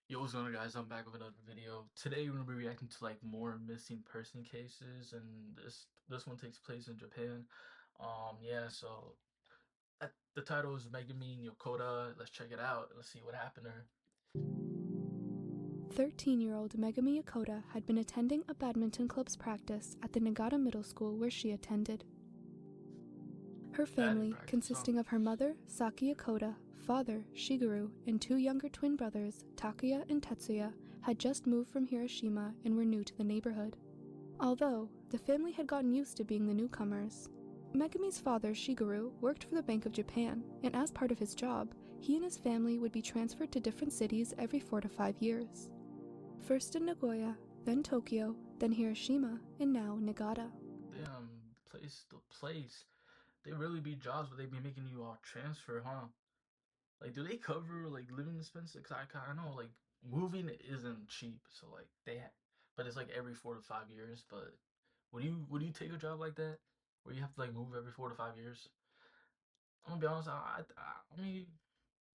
Yo, what's going on, guys? I'm back with another video. Today we're gonna be reacting to like more missing person cases, and this one takes place in Japan. Yeah. So the title is Megumi Yokota. Let's check it out. Let's see what happened to her. 13-year-old Megumi Yokota had been attending a badminton club's practice at the Nagata Middle School where she attended. Her Batting family, practice, huh? consisting of her mother, Saki Yokota, father, Shigeru, and two younger twin brothers, Takuya and Tetsuya, had just moved from Hiroshima and were new to the neighborhood. Although the family had gotten used to being the newcomers, Megumi's father, Shigeru, worked for the Bank of Japan, and as part of his job, he and his family would be transferred to different cities every 4 to 5 years. First in Nagoya, then Tokyo, then Hiroshima, and now Nagata. Damn, the place. They really be jobs, but they be making you all transfer, huh? Like, do they cover like living expenses? Cause I know like moving isn't cheap, so like but it's like every 4 to 5 years. But would you take a job like that where you have to like move every 4 to 5 years? I'm gonna be honest. I mean,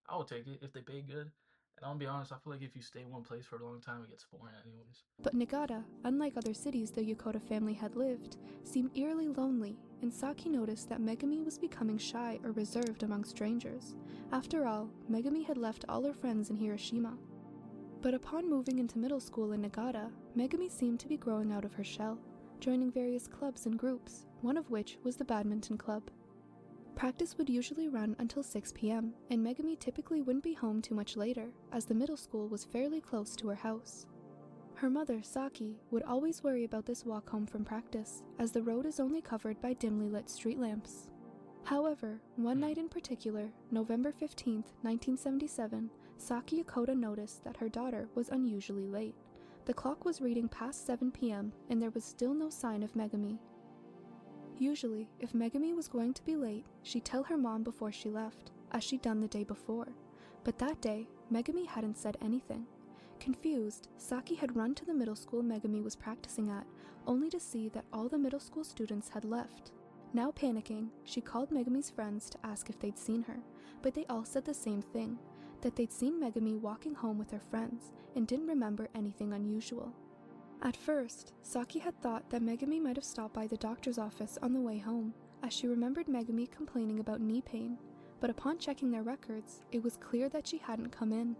I would take it if they pay good. And I'm gonna be honest. I feel like if you stay in one place for a long time, it gets boring, anyways. But Nagata, unlike other cities the Yokota family had lived, seemed eerily lonely, and Saki noticed that Megumi was becoming shy or reserved among strangers. After all, Megumi had left all her friends in Hiroshima. But upon moving into middle school in Nagata, Megumi seemed to be growing out of her shell, joining various clubs and groups, one of which was the badminton club. Practice would usually run until 6 p.m., and Megumi typically wouldn't be home too much later, as the middle school was fairly close to her house. Her mother, Saki, would always worry about this walk home from practice, as the road is only covered by dimly lit street lamps. However, one night in particular, November 15th, 1977, Saki Yokota noticed that her daughter was unusually late. The clock was reading past 7 p.m., and there was still no sign of Megumi. Usually, if Megumi was going to be late, she'd tell her mom before she left, as she'd done the day before. But that day, Megumi hadn't said anything. Confused, Saki had run to the middle school Megumi was practicing at, only to see that all the middle school students had left. Now panicking, she called Megumi's friends to ask if they'd seen her, but they all said the same thing, that they'd seen Megumi walking home with her friends, and didn't remember anything unusual. At first, Saki had thought that Megumi might have stopped by the doctor's office on the way home, as she remembered Megumi complaining about knee pain, but upon checking their records, it was clear that she hadn't come in.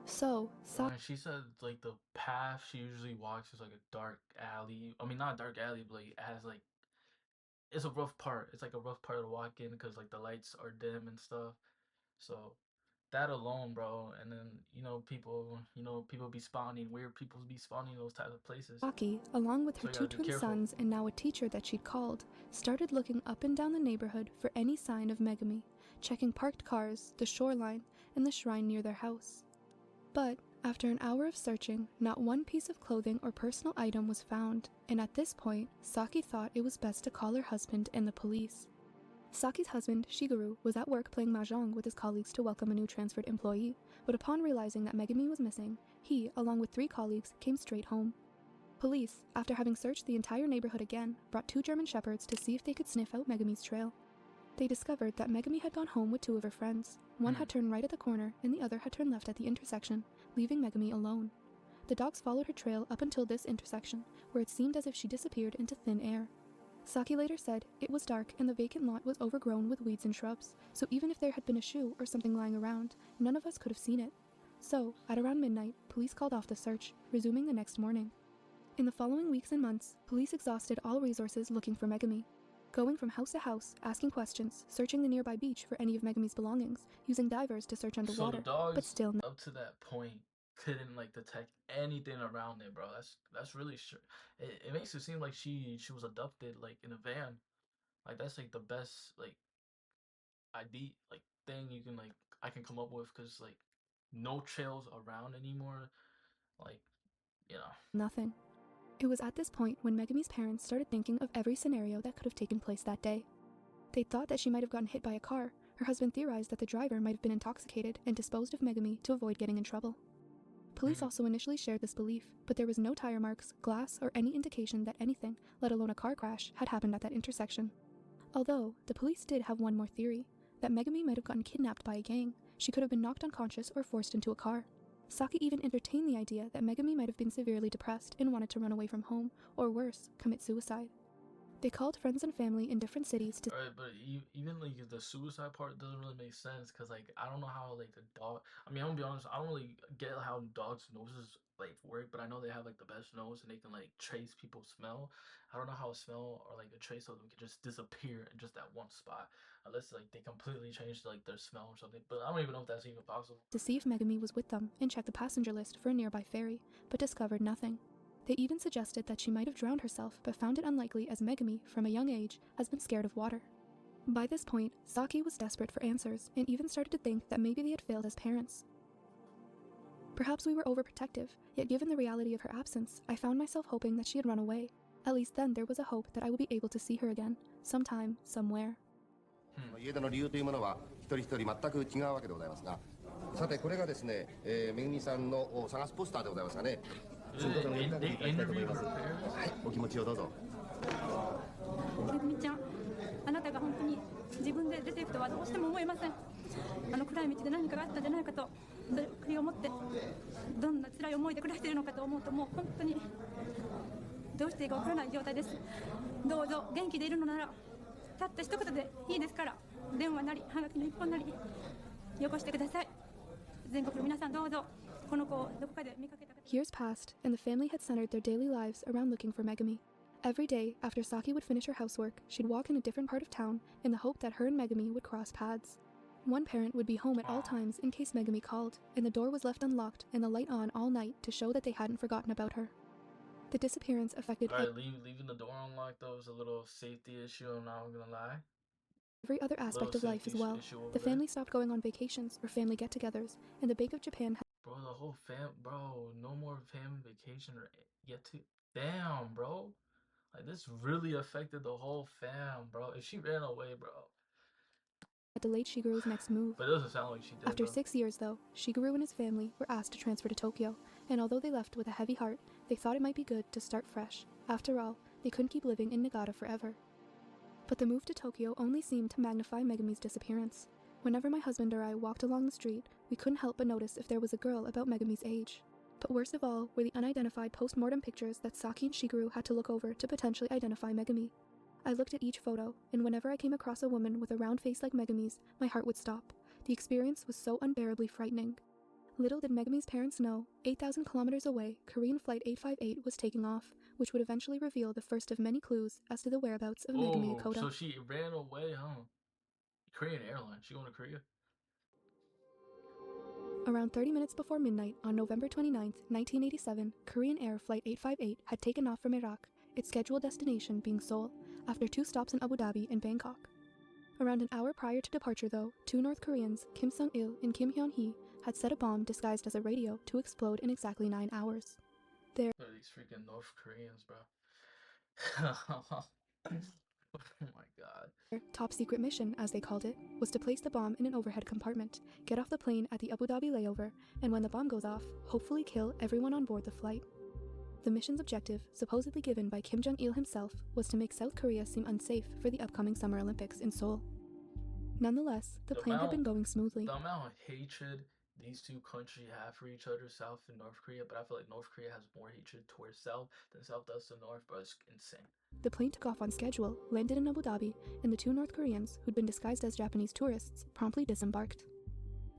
So, When she said like the path she usually walks is like a dark alley. I mean, not a dark alley, but like, it has like it's a rough part. It's like a rough part to walk in because like the lights are dim and stuff. So that alone, bro. And then people be spawning weird. People be spawning those types of places. Saki, along with her So you two gotta be twin careful. sons and now a teacher that she'd called, started looking up and down the neighborhood for any sign of Megumi, checking parked cars, the shoreline, and the shrine near their house. But after an hour of searching, not one piece of clothing or personal item was found, and at this point, Saki thought it was best to call her husband and the police. Saki's husband, Shigeru, was at work playing mahjong with his colleagues to welcome a new transferred employee, but upon realizing that Megumi was missing, he, along with 3 colleagues, came straight home. Police, after having searched the entire neighborhood again, brought 2 German shepherds to see if they could sniff out Megumi's trail. They discovered that Megumi had gone home with 2 of her friends. One had turned right at the corner, and the other had turned left at the intersection, leaving Megumi alone. The dogs followed her trail up until this intersection, where it seemed as if she disappeared into thin air. Saki later said it was dark and the vacant lot was overgrown with weeds and shrubs, so even if there had been a shoe or something lying around, none of us could have seen it. So, at around midnight, police called off the search, resuming the next morning. In the following weeks and months, police exhausted all resources looking for Megumi. Going from house to house, asking questions, searching the nearby beach for any of Megumi's belongings, using divers to search So the underwater, but dogs still up to that point couldn't like detect anything around it, bro. That's really sure. It makes it seem like she was abducted like in a van. Like that's like the best like ID like thing you can like I can come up with because like no trails around anymore. Like you know. nothing. It was at this point when Megumi's parents started thinking of every scenario that could have taken place that day. They thought that she might have gotten hit by a car. Her husband theorized that the driver might have been intoxicated and disposed of Megumi to avoid getting in trouble. Police also initially shared this belief, but there was no tire marks, glass, or any indication that anything, let alone a car crash, had happened at that intersection. Although, the police did have one more theory, that Megumi might have gotten kidnapped by a gang. She could have been knocked unconscious or forced into a car. Saki even entertained the idea that Megumi might have been severely depressed and wanted to run away from home, or worse, commit suicide. They called friends and family in different cities to Alright, but even like the suicide part doesn't really make sense because like I don't know how like the dog. I mean, I'm gonna be honest. I don't really get how dogs' noses like work, but I know they have like the best nose and they can like trace people's smell. I don't know how a smell or like a trace of them can just disappear in just that one spot, unless like they completely change like their smell or something. But I don't even know if that's even possible. see if Megumi was with them and check the passenger list for a nearby ferry, but discovered nothing. They even suggested that she might have drowned herself, but found it unlikely as Megumi, from a young age, has been scared of water. By this point, Saki was desperate for answers and even started to think that maybe they had failed as parents. Perhaps we were overprotective, yet given the reality of her absence, I found myself hoping that she had run away. At least then there was a hope that I would be able to see her again, sometime, somewhere. 家出の理由というものは一人一人全く違うわけでございますが、さてこれがですね、めぐみさんの探すポスターでございますがね、They interview her parents. はい、お気持ちをどうぞ。めぐみちゃん、あなたが本当に自分で出ていくとはどうしても思えません。暗い道で何かがあったんじゃないかと、それを繰り思って、どんな辛い思いで暮らしているのかと思うと、もう本当にどうしていいかわからない状態です。どうぞ元気でいるのなら、たった一言でいいですから、電話なり、はがきの一本なり、よこしてください。全国の皆さんどうぞ、この子をどこかで見かけた方。Years passed, and the family had centered their daily lives around looking for Megumi. Every day, after Saki would finish her housework, she'd walk in a different part of town in the hope that her and Megumi would cross paths. One parent would be home at all times in case Megumi called, and the door was left unlocked and the light on all night to show that they hadn't forgotten about her. The disappearance affected Leaving the door unlocked though was a little safety issue. I'm not gonna lie. every other aspect of life as well. The family stopped going on vacations or family get-togethers, and the Bank of Japan had Bro, the whole bro, no more family vacation or get to. Damn, bro. Like, this really affected the whole fam, bro. If she ran away, bro. delayed Shigeru's next move. But it doesn't sound like she did, After bro. 6 years, though, Shigeru and his family were asked to transfer to Tokyo, and although they left with a heavy heart, they thought it might be good to start fresh. After all, they couldn't keep living in Nagata forever. But the move to Tokyo only seemed to magnify Megumi's disappearance. Whenever my husband or I walked along the street, we couldn't help but notice if there was a girl about Megumi's age. But worst of all were the unidentified post-mortem pictures that Saki and Shigeru had to look over to potentially identify Megumi. I looked at each photo, and whenever I came across a woman with a round face like Megumi's, my heart would stop. The experience was so unbearably frightening. Little did Megumi's parents know, 8,000 kilometers away, Korean Flight 858 was taking off, which would eventually reveal the first of many clues as to the whereabouts of Megumi Yokota. So she ran away, huh? Korean Airlines. She going to Korea? Around 30 minutes before midnight on November 29, 1987, Korean Air Flight 858 had taken off from Iraq, its scheduled destination being Seoul, after 2 stops in Abu Dhabi and Bangkok. Around an hour prior to departure, though, 2 North Koreans, Kim Sung-il and Kim Hyun-hee, had set a bomb disguised as a radio to explode in exactly 9 hours. These freaking North Koreans, bro. Oh my god. Their top secret mission, as they called it, was to place the bomb in an overhead compartment, get off the plane at the Abu Dhabi layover, and when the bomb goes off, hopefully kill everyone on board the flight. The mission's objective, supposedly given by Kim Jong-il himself, was to make South Korea seem unsafe for the upcoming Summer Olympics in Seoul. Nonetheless, the plan had been going smoothly. The amount of hatred these two countries have for each other, South and North Korea, but I feel like North Korea has more hatred towards South than South does to North, bro. It's insane. The plane took off on schedule, landed in Abu Dhabi, and the 2 North Koreans, who'd been disguised as Japanese tourists, promptly disembarked.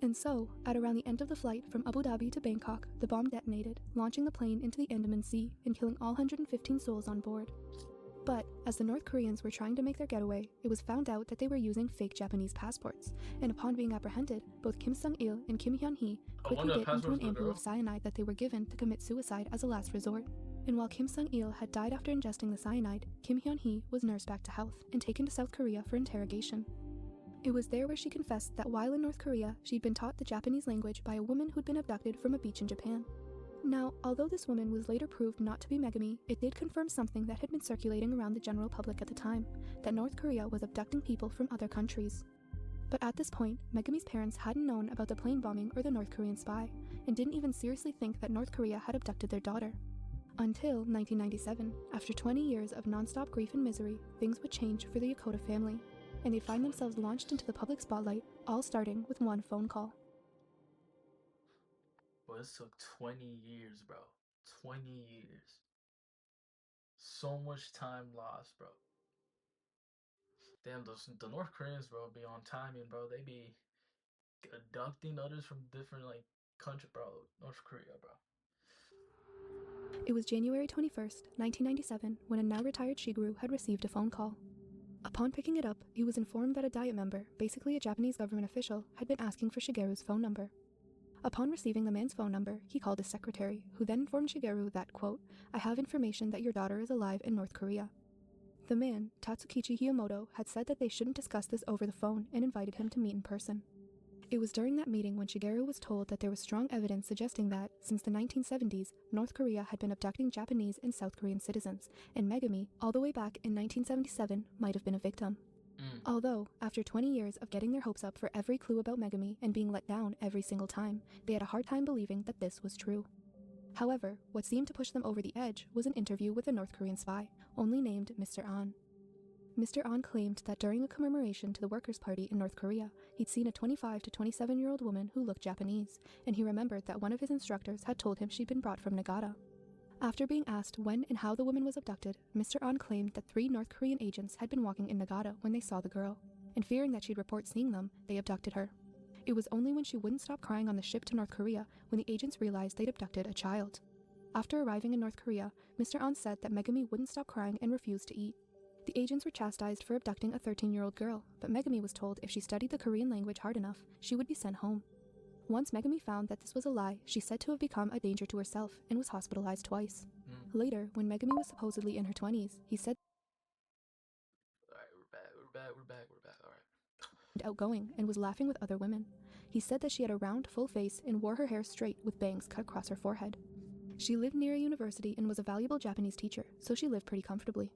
And so, at around the end of the flight from Abu Dhabi to Bangkok, the bomb detonated, launching the plane into the Andaman Sea and killing all 115 souls on board. But, as the North Koreans were trying to make their getaway, it was found out that they were using fake Japanese passports, and upon being apprehended, both Kim Sung-il and Kim Hyun-hee quickly get into an ampoule of cyanide that they were given to commit suicide as a last resort. And while Kim Sung-il had died after ingesting the cyanide, Kim Hyun-hee was nursed back to health and taken to South Korea for interrogation. It was there where she confessed that while in North Korea, she'd been taught the Japanese language by a woman who'd been abducted from a beach in Japan. Now, although this woman was later proved not to be Megumi, it did confirm something that had been circulating around the general public at the time, that North Korea was abducting people from other countries. But at this point, Megumi's parents hadn't known about the plane bombing or the North Korean spy, and didn't even seriously think that North Korea had abducted their daughter. Until 1997, after 20 years of non-stop grief and misery, things would change for the Yokota family, and they'd find themselves launched into the public spotlight, all starting with one phone call. Well, this took 20 years, bro. 20 years. So much time lost, bro. Damn, the North Koreans, bro, be on timing, bro. They be abducting others from different, like, country, bro. North Korea, bro. It was January 21st, 1997, when a now retired Shigeru had received a phone call. Upon picking it up, he was informed that a Diet member, basically a Japanese government official, had been asking for Shigeru's phone number. Upon receiving the man's phone number, he called his secretary, who then informed Shigeru that, quote, "I have information that your daughter is alive in North Korea." The man, Tatsukichi Hiyomoto, had said that they shouldn't discuss this over the phone and invited him to meet in person. It was during that meeting when Shigeru was told that there was strong evidence suggesting that, since the 1970s, North Korea had been abducting Japanese and South Korean citizens, and Megumi, all the way back in 1977, might have been a victim. Although, after 20 years of getting their hopes up for every clue about Megumi and being let down every single time, they had a hard time believing that this was true. However, what seemed to push them over the edge was an interview with a North Korean spy, only named Mr. An. Mr. An claimed that during a commemoration to the Workers' Party in North Korea, he'd seen a 25 to 27-year-old woman who looked Japanese, and he remembered that one of his instructors had told him she'd been brought from Nagata. After being asked when and how the woman was abducted, Mr. An claimed that 3 North Korean agents had been walking in Nagata when they saw the girl, and fearing that she'd report seeing them, they abducted her. It was only when she wouldn't stop crying on the ship to North Korea when the agents realized they'd abducted a child. After arriving in North Korea, Mr. An said that Megumi wouldn't stop crying and refused to eat. The agents were chastised for abducting a 13-year-old girl, but Megumi was told if she studied the Korean language hard enough, she would be sent home. Once Megumi found that this was a lie, she said to have become a danger to herself and was hospitalized twice. Later, when Megumi was supposedly in her 20s, he said, Alright, we're back, alright. Outgoing and was laughing with other women. He said that she had a round, full face and wore her hair straight with bangs cut across her forehead. She lived near a university and was a valuable Japanese teacher, so she lived pretty comfortably.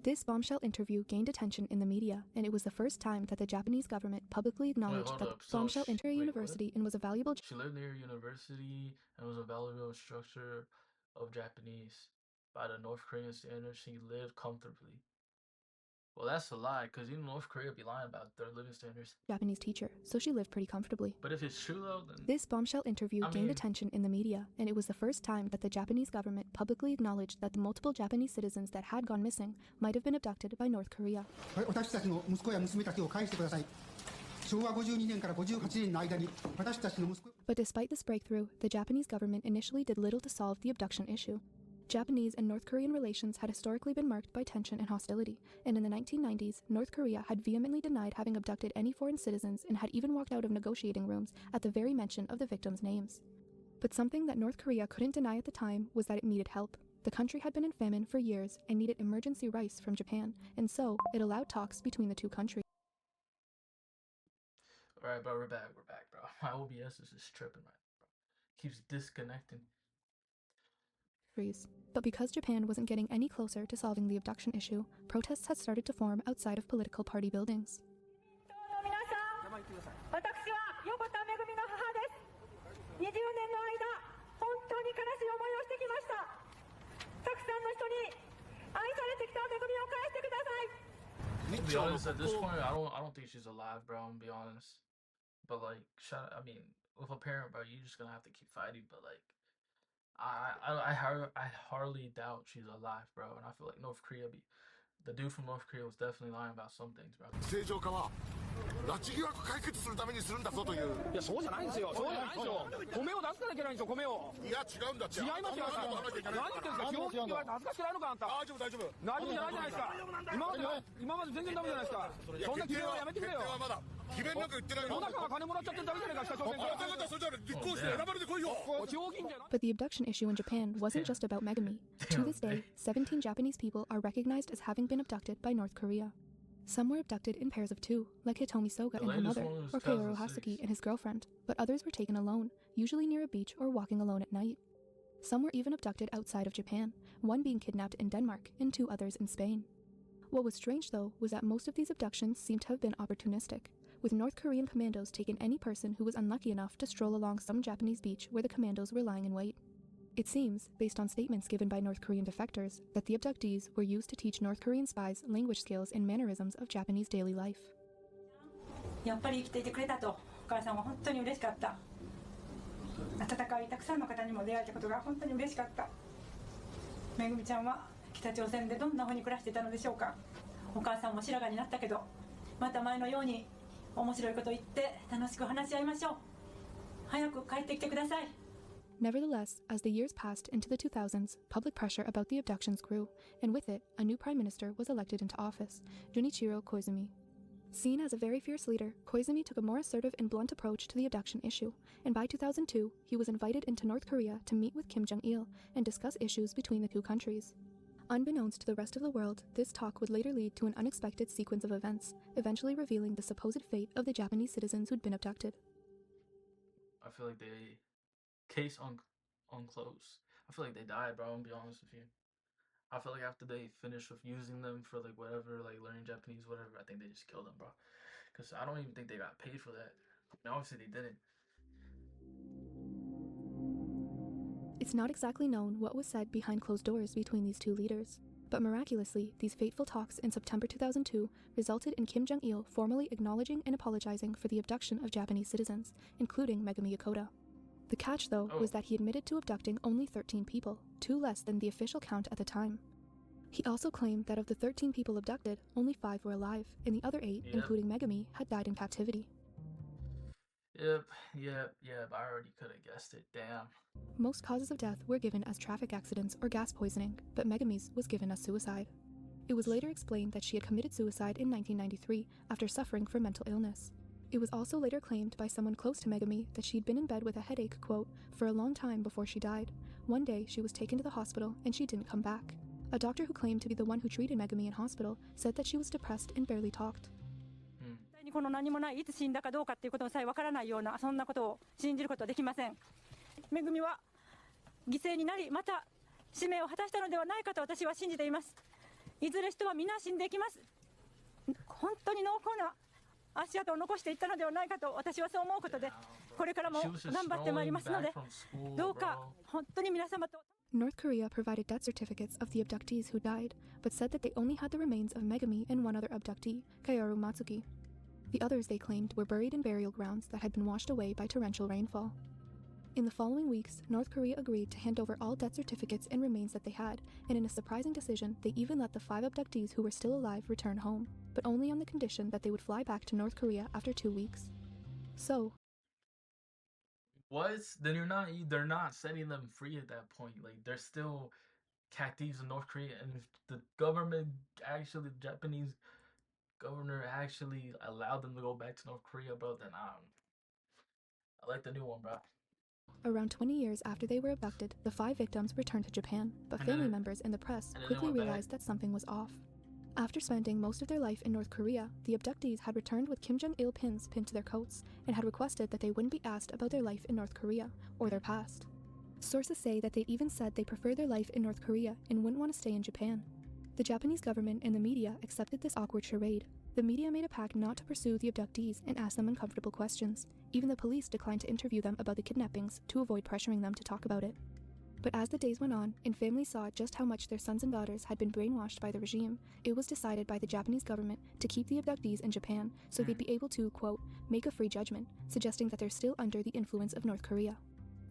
This bombshell interview gained attention in the media, and it was the first time that the Japanese government publicly acknowledged that the bombshell entered a university and was a valuable. She lived near a university and was a valuable instructor of Japanese. By the North Korean standards, she lived comfortably. Well, that's a lie, because even North Korea be lying about their living standards. Japanese teacher, so she lived pretty comfortably. But if it's true, though, then... This bombshell interview gained attention in the media, and it was the first time that the Japanese government publicly acknowledged that the multiple Japanese citizens that had gone missing might have been abducted by North Korea. But despite this breakthrough, the Japanese government initially did little to solve the abduction issue. Japanese and North Korean relations had historically been marked by tension and hostility, and in the 1990s, North Korea had vehemently denied having abducted any foreign citizens and had even walked out of negotiating rooms at the very mention of the victims' names. But something that North Korea couldn't deny at the time was that it needed help. The country had been in famine for years and needed emergency rice from Japan, and so it allowed talks between the two countries. Alright, bro, we're back, bro. My OBS is just tripping, right, bro. Keeps disconnecting. But because Japan wasn't getting any closer to solving the abduction issue, protests had started to form outside of political party buildings. To be honest, at this point, I don't think she's alive, bro. I'm gonna be honest. But like, with a parent, bro, you're just gonna have to keep fighting. But like, I hardly doubt she's alive, bro. And I feel like the dude from North Korea was definitely lying about some things, bro. 拉致疑惑解決するためにするんだぞという。いや、そうじゃないんですよ。そうじゃないんですよ。米を出さなきゃいけないんですよ、米を。いや、違うんだって。違いますよ、何言ってんですか。基本的に言われて恥ずかしくないのか、あんた。大丈夫、大丈夫。大丈夫じゃないじゃないですか。今まで全然ダメじゃないですか。そんな決めはやめてくれよ。決めはまだ。決めなんか言ってないよ。野中が金もらっちゃってダメじゃないか、北朝鮮から。あんた方それじゃあ立候補して選ばれてこいよ。地方議員じゃない。But the abduction issue in Japan wasn't just about Megumi. To this day, 17 Japanese people are recognized as having been abducted by North Korea. Some were abducted in pairs of 2, like Hitomi Soga and her mother, or Kaoru Haseki and his girlfriend, but others were taken alone, usually near a beach or walking alone at night. Some were even abducted outside of Japan, one being kidnapped in Denmark and 2 others in Spain. What was strange, though, was that most of these abductions seemed to have been opportunistic, with North Korean commandos taking any person who was unlucky enough to stroll along some Japanese beach where the commandos were lying in wait. It seems, based on statements given by North Korean defectors, that the abductees were used to teach North Korean spies language skills and mannerisms of Japanese daily life. やっぱり生きていてくれたと、お母さんは本当に嬉しかった。温かいたくさんの方にも出会えたことが本当に嬉しかった。めぐみちゃんは北朝鮮でどんな風に暮らしていたのでしょうか。お母さんも白髪になったけど、また前のように面白いこと言って楽しく話し合いましょう。早く帰ってきてください。Nevertheless, as the years passed into the 2000s, public pressure about the abductions grew, and with it, a new prime minister was elected into office, Junichiro Koizumi. Seen as a very fierce leader, Koizumi took a more assertive and blunt approach to the abduction issue, and by 2002, he was invited into North Korea to meet with Kim Jong-il and discuss issues between the two countries. Unbeknownst to the rest of the world, this talk would later lead to an unexpected sequence of events, eventually revealing the supposed fate of the Japanese citizens who'd been abducted. I feel like they case unclosed. I feel like they died, bro. I'm gonna be honest with you. I feel like after they finished with using them for like whatever, like learning Japanese, whatever, I think they just killed them, bro. Cause I don't even think they got paid for that. I mean, obviously they didn't. It's not exactly known what was said behind closed doors between these two leaders, but miraculously, these fateful talks in September 2002 resulted in Kim Jong-il formally acknowledging and apologizing for the abduction of Japanese citizens, including Megumi Yokota. The catch, though, was that he admitted to abducting only 13 people, 2 less than the official count at the time. He also claimed that of the 13 people abducted, only 5 were alive, and the other 8, including Megumi, had died in captivity. Yep, I already could have guessed it, damn. Most causes of death were given as traffic accidents or gas poisoning, but Megumi's was given as suicide. It was later explained that she had committed suicide in 1993 after suffering from mental illness. It was also later claimed by someone close to Megumi that she'd been in bed with a headache, quote, for a long time before she died. One day, she was taken to the hospital and she didn't come back. A doctor who claimed to be the one who treated Megumi in hospital said that she was depressed and barely talked. この何もないいつ死んだかどうかっていうことさえわからないようなそんなことを信じることはできません。めぐみは犠牲になりまた使命を果たしたのではないかと私は信じています。いずれ人は皆死んでいきます。本当に濃厚な足跡を残していったのではないかと私はそう思うことで、これからも頑張ってまいりますので、どうか本当に皆様と。North Korea provided death certificates of the abductees who died, but said that they only had the remains of Megumi and one other abductee, Kaoru Matsuki. The others, they claimed, were buried in burial grounds that had been washed away by torrential rainfall. In the following weeks, North Korea agreed to hand over all death certificates and remains that they had, and in a surprising decision, they even let the 5 abductees who were still alive return home, but only on the condition that they would fly back to North Korea after 2 weeks. So, What? Then they're not setting them free at that point. Like they're still cat thieves in North Korea, and if the government actually, the Japanese governor actually allowed them to go back to North Korea, bro, then I like the new one, bro. around 20 years after they were abducted, the 5 victims returned to Japan, but family members and the press quickly realized that something was off. After spending most of their life in North Korea, the abductees had returned with Kim Jong-il pins pinned to their coats and had requested that they wouldn't be asked about their life in North Korea or their past. Sources say that they even said they prefer their life in North Korea and wouldn't want to stay in Japan. The Japanese government and the media accepted this awkward charade. The media made a pact not to pursue the abductees and ask them uncomfortable questions. Even the police declined to interview them about the kidnappings to avoid pressuring them to talk about it. But as the days went on, and families saw just how much their sons and daughters had been brainwashed by the regime, it was decided by the Japanese government to keep the abductees in Japan so they'd be able to, quote, make a free judgment, suggesting that they're still under the influence of North Korea.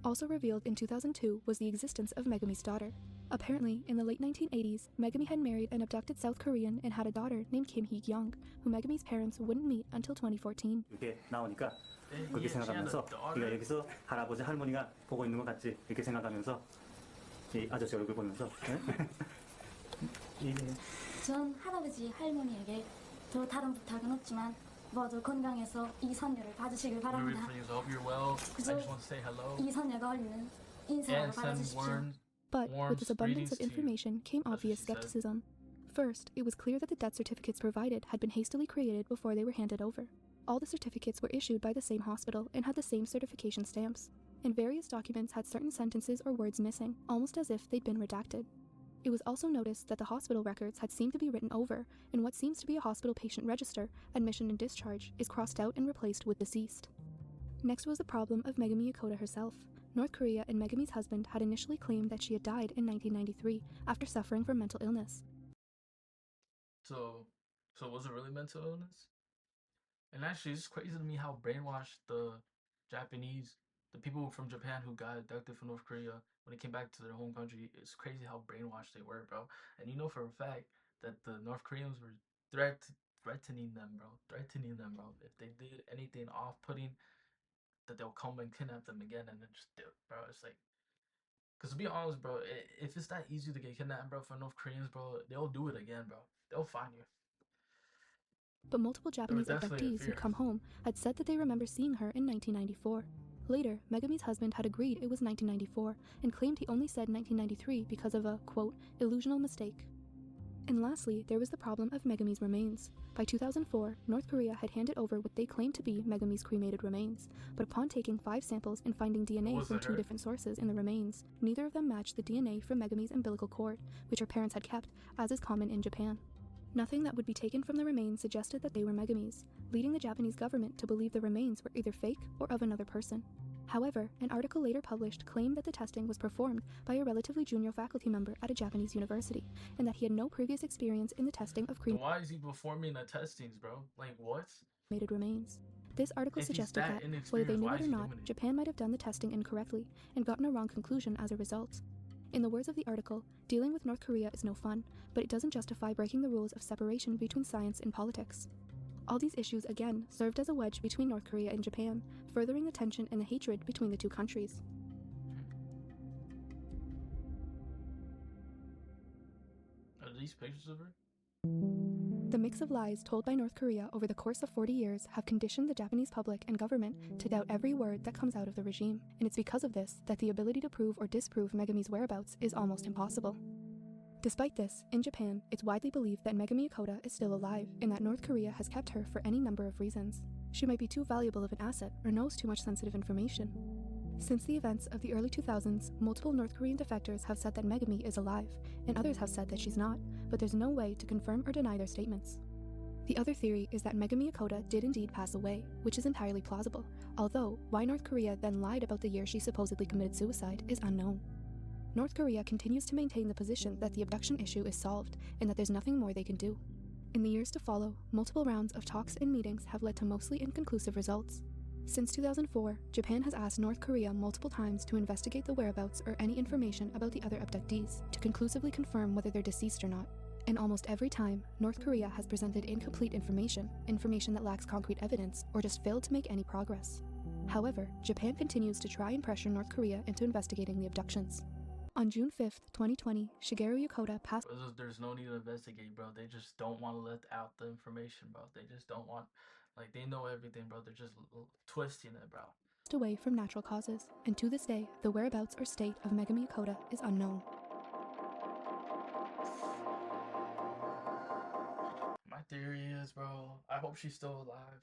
Also revealed in 2002 was the existence of Megumi's daughter. Apparently, in the late 1980s, Megumi had married an abducted South Korean and had a daughter named Kim Hee-kyung, who Megumi's parents wouldn't meet until 2014. 이렇게 나오니까 그렇게 생각하면서 네가 여기서 할아버지 할머니가 보고 있는 것 같지 이렇게 생각하면서 이 아저씨 얼굴 보면서 전 할아버지 할머니에게 또 다른 부탁은 없지만 모두 건강해서 이 선녀를 봐주시길 바랍니다. 그저 이 선녀가 올리는 인사로 받아주십시오. But with this abundance of information came obvious skepticism. First, it was clear that the death certificates provided had been hastily created before they were handed over. All the certificates were issued by the same hospital and had the same certification stamps, and various documents had certain sentences or words missing, almost as if they'd been redacted. It was also noticed that the hospital records had seemed to be written over, and what seems to be a hospital patient register, admission and discharge, is crossed out and replaced with deceased. Next was the problem of Megumi Yokota herself. North Korea and Megumi's husband had initially claimed that she had died in 1993 after suffering from mental illness. So was it really mental illness? And actually, it's crazy to me how brainwashed the Japanese the people from Japan who got abducted from North Korea when they came back to their home country, it's crazy how brainwashed they were, bro. And you know for a fact that the North Koreans were threatening them, bro. Threatening them, bro. If they did anything off-putting, that they'll come and kidnap them again and then just do it, bro. It's like, cause to be honest, bro, if it's that easy to get kidnapped, bro, for North Koreans, bro, they'll do it again, bro. They'll find you. But multiple Japanese abductees who'd come home had said that they remember seeing her in 1994. Later, Megumi's husband had agreed it was 1994 and claimed he only said 1993 because of a, quote, illusional mistake. And lastly, there was the problem of Megumi's remains. By 2004, North Korea had handed over what they claimed to be Megumi's cremated remains, but upon taking 5 samples and finding DNA from 2 different sources in the remains, neither of them matched the DNA from Megumi's umbilical cord, which her parents had kept, as is common in Japan. Nothing that would be taken from the remains suggested that they were Megumi's, leading the Japanese government to believe the remains were either fake or of another person. However, an article later published claimed that the testing was performed by a relatively junior faculty member at a Japanese university, and that he had no previous experience in the testing of Why is he performing the testings, bro? Like, what? Cremated remains. This article suggested that, whether they knew it or not, Japan might have done the testing incorrectly and gotten a wrong conclusion as a result. In the words of the article, dealing with North Korea is no fun, but it doesn't justify breaking the rules of separation between science and politics. All these issues, again, served as a wedge between North Korea and Japan, furthering the tension and the hatred between the two countries. Are these pictures of her? The mix of lies told by North Korea over the course of 40 years have conditioned the Japanese public and government to doubt every word that comes out of the regime, and it's because of this that the ability to prove or disprove Megumi's whereabouts is almost impossible. Despite this, in Japan, it's widely believed that Megumi Yokota is still alive and that North Korea has kept her for any number of reasons. She might be too valuable of an asset or knows too much sensitive information. Since the events of the early 2000s, multiple North Korean defectors have said that Megumi is alive, and others have said that she's not, but there's no way to confirm or deny their statements. The other theory is that Megumi Yokota did indeed pass away, which is entirely plausible, although why North Korea then lied about the year she supposedly committed suicide is unknown. North Korea continues to maintain the position that the abduction issue is solved and that there's nothing more they can do. In the years to follow, multiple rounds of talks and meetings have led to mostly inconclusive results. Since 2004, Japan has asked North Korea multiple times to investigate the whereabouts or any information about the other abductees to conclusively confirm whether they're deceased or not. And almost every time, North Korea has presented incomplete information that lacks concrete evidence, or just failed to make any progress. However, Japan continues to try and pressure North Korea into investigating the abductions. On June 5th, 2020, Shigeru Yokota passed. There's no need to investigate, bro. They just don't want to let out the information, bro. They just don't want, like, they know everything, bro. They're just twisting it, bro. Away from natural causes, and to this day, the whereabouts or state of Megumi Yokota is unknown. My theory is, bro, I hope she's still alive.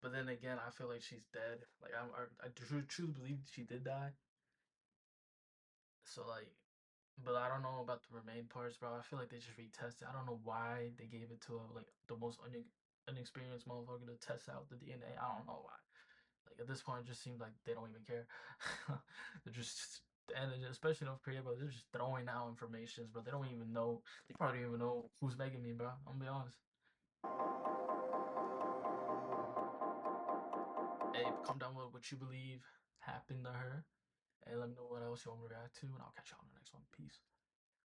But then again, I feel like she's dead. Like, I truly believe she did die. So, like, but I don't know about the remain parts, bro. I feel like they just retested. I don't know why they gave it to like the most inexperienced motherfucker to test out the DNA. I don't know why. Like, at this point, it just seems like they don't even care. They're just, and especially North Korea, bro, they're just throwing out information, bro. They don't even know. They probably don't even know who's making me, bro. I'm gonna be honest. Hey, come down with what you believe happened to her, and let me know what else you want to react to, and I'll catch you on the next one. Peace.